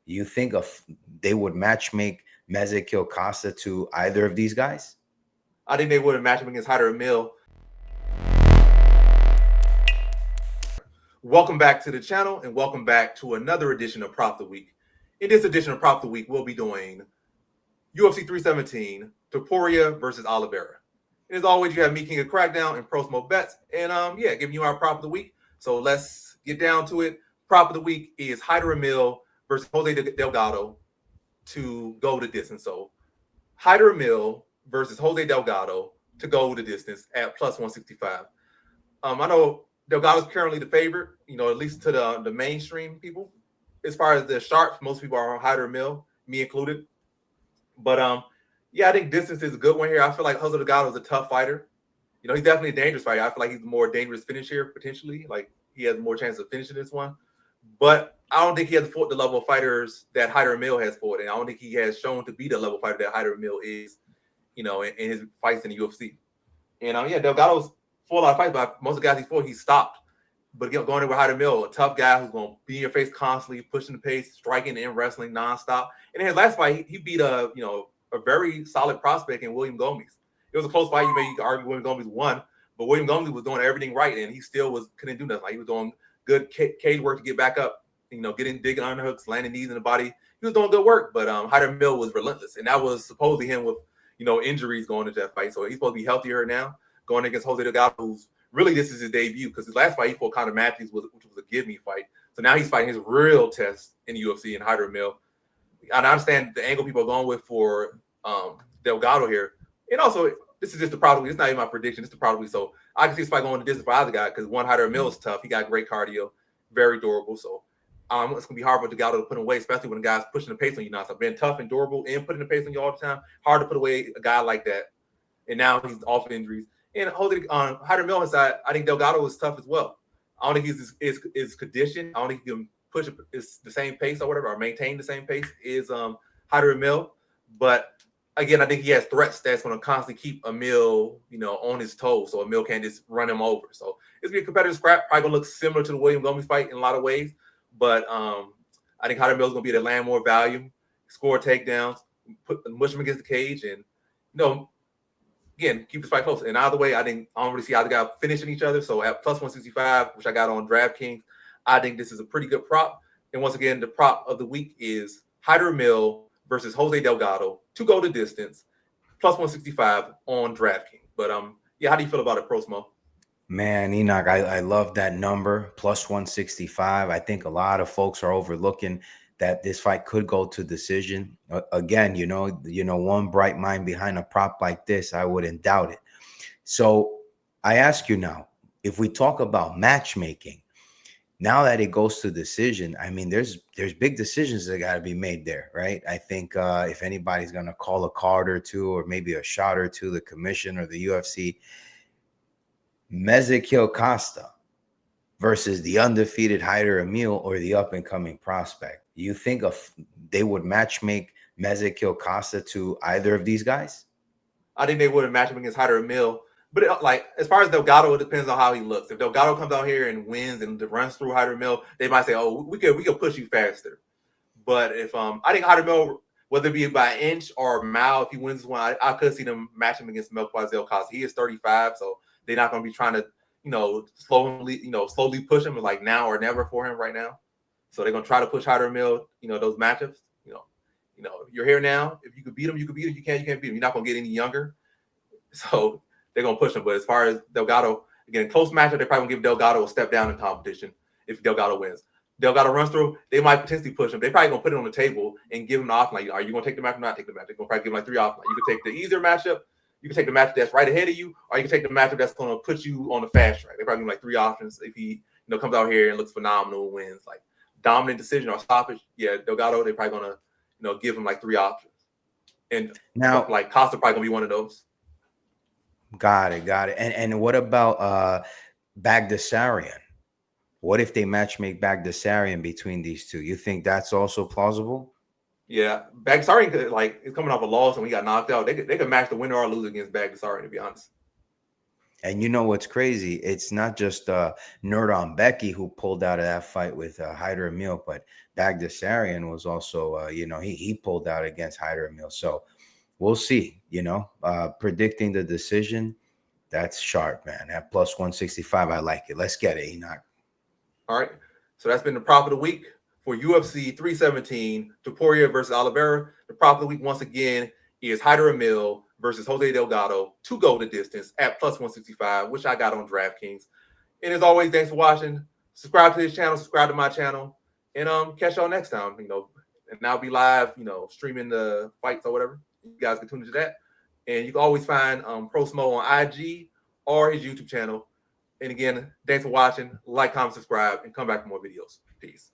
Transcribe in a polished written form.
You think of they would matchmake Mezekil Costa to either of these guys? I think they would have matched him against Hyder Mill. Welcome back to the channel and welcome back to another edition of Prop the Week. In this edition of Prop the Week, we'll be doing UFC 317, Topuria versus Oliveira. And as always, you have me, King of Crackdown, and Pro Smoke Bets. And giving you our Prop of the Week. So let's get down to it. Prop of the Week is Hyder Mill versus Jose Delgado to go the distance. So Hyder Mill versus Jose Delgado to go the distance at plus 165. I know Delgado's currently the favorite, at least to the mainstream people. As far as the sharps, most people are on Hyder Mill, me included. But I think distance is a good one here. I feel like Jose Delgado is a tough fighter. He's definitely a dangerous fighter. I feel like he's a more dangerous finisher potentially. Like he has more chance of finishing this one. But I don't think he has fought the level of fighters that Hyder Mill has fought, and I don't think he has shown to be the level fighter that Hyder Mill is, in his fights in the UFC. And Delgado's fought a lot of fights, but most of the guys he fought, he stopped. But going in with Hyder Mill, a tough guy who's going to be in your face constantly, pushing the pace, striking and wrestling nonstop. And in his last fight, he beat a very solid prospect in William Gomez. It was a close fight. You could argue William Gomez won, but William Gomez was doing everything right, and he still couldn't do nothing. Like he was doing good cage work to get back up, digging underhooks, landing knees in the body. He was doing good work, but Hyder Mill was relentless, and that was supposedly him with injuries going into that fight. So he's supposed to be healthier now, going against Jose Delgado, who's really this is his debut because his last fight he fought Conor Matthews, which was a give me fight. So now he's fighting his real test in the UFC in Hyder Mill. And I understand the angle people are going with for Delgado here, and also this is just the probably. It's not even my prediction. It's the probably. So I can see this fight going to distance for either guy because one Hyder Mill is tough. He got great cardio, very durable. So it's gonna be hard for Delgado to put away, especially when the guy's pushing the pace on you now. So being tough and durable and putting the pace on you all the time, hard to put away a guy like that. And now he's off injuries. And Hyder Mill inside, I think Delgado is tough as well. I don't think he's is conditioned. I don't think he can push the same pace or whatever, or maintain the same pace is Hyder Mill. But again, I think he has threats that's going to constantly keep Emil, on his toes, so Emil can't just run him over. So it's gonna be a competitive scrap. Probably gonna look similar to the William Gomez fight in a lot of ways, but I think Hyder Mill is gonna be able to land more volume, score takedowns, mush him against the cage, and again keep this fight close. And either way, I don't really see either guy finishing each other. So at plus 165, which I got on DraftKings, I think this is a pretty good prop. And once again, the prop of the week is Hyder Mill versus Jose Delgado to go the distance, plus 165 on DraftKings. But how do you feel about it, Pro Smo? Man, Enoch, I love that number, plus 165. I think a lot of folks are overlooking that this fight could go to decision. Again, one bright mind behind a prop like this, I wouldn't doubt it. So I ask you now, if we talk about matchmaking, now that it goes to decision, I mean, there's big decisions that got to be made there, right? I think if anybody's going to call a card or two, or maybe a shot or two, the commission or the UFC, Mezekil Costa versus the undefeated Hyder Emil or the up-and-coming prospect. You think they would matchmake Mezekil Costa to either of these guys? I think they would have matched him against Hyder Mill. But as far as Delgado, it depends on how he looks. If Delgado comes out here and wins and runs through Hyder Mill, they might say, "Oh, we could push you faster." But if I think Hyder Mill, whether it be by an inch or a mile, if he wins this one, I could see them match him against Mezekil Costa. He is 35, so they're not going to be trying to, slowly push him like now or never for him right now. So they're going to try to push Hyder Mill, those matchups. You're here now. If you could beat him, you could beat him. You can't beat him. You're not going to get any younger. So they're going to push him. But as far as Delgado, again, close matchup, they're probably going to give Delgado a step down in competition if Delgado wins. Delgado runs through, they might potentially push him. They're probably going to put it on the table and give him the option. Like, are you going to take the match or not take the match? They're going to probably give him like three options. Like, you can take the easier matchup, you can take the matchup that's right ahead of you, or you can take the matchup that's going to put you on the fast track. They probably give him like three options. If he comes out here and looks phenomenal, wins like dominant decision or stoppage, Delgado, they're probably going to give him like three options. And now, like Costa probably going to be one of those. Got it. And what about Bagdasarian? What if they matchmake Bagdasarian between these two? You think that's also plausible? Yeah, Bagdasarian is coming off a loss and we got knocked out. They could match the winner or lose against Bagdasarian, to be honest. And you know what's crazy? It's not just Nerd on Becky who pulled out of that fight with Hyder Emil, but Bagdasarian was also, he pulled out against Hyder Emil. So we'll see. Predicting the decision, that's sharp, man. At plus 165, I like it. Let's get it, Enoch. All right. So that's been the prop of the week for UFC 317, Topuria versus Oliveira. The prop of the week, once again, is Hyder Emil versus Jose Delgado to go the distance at plus 165, which I got on DraftKings. And as always, thanks for watching. Subscribe to this channel, subscribe to my channel, and catch y'all next time. And I'll be live, streaming the fights or whatever. You guys can tune into that. And you can always find Pro Smo on IG or his YouTube channel. And again, thanks for watching. Like, comment, subscribe, and come back for more videos. Peace.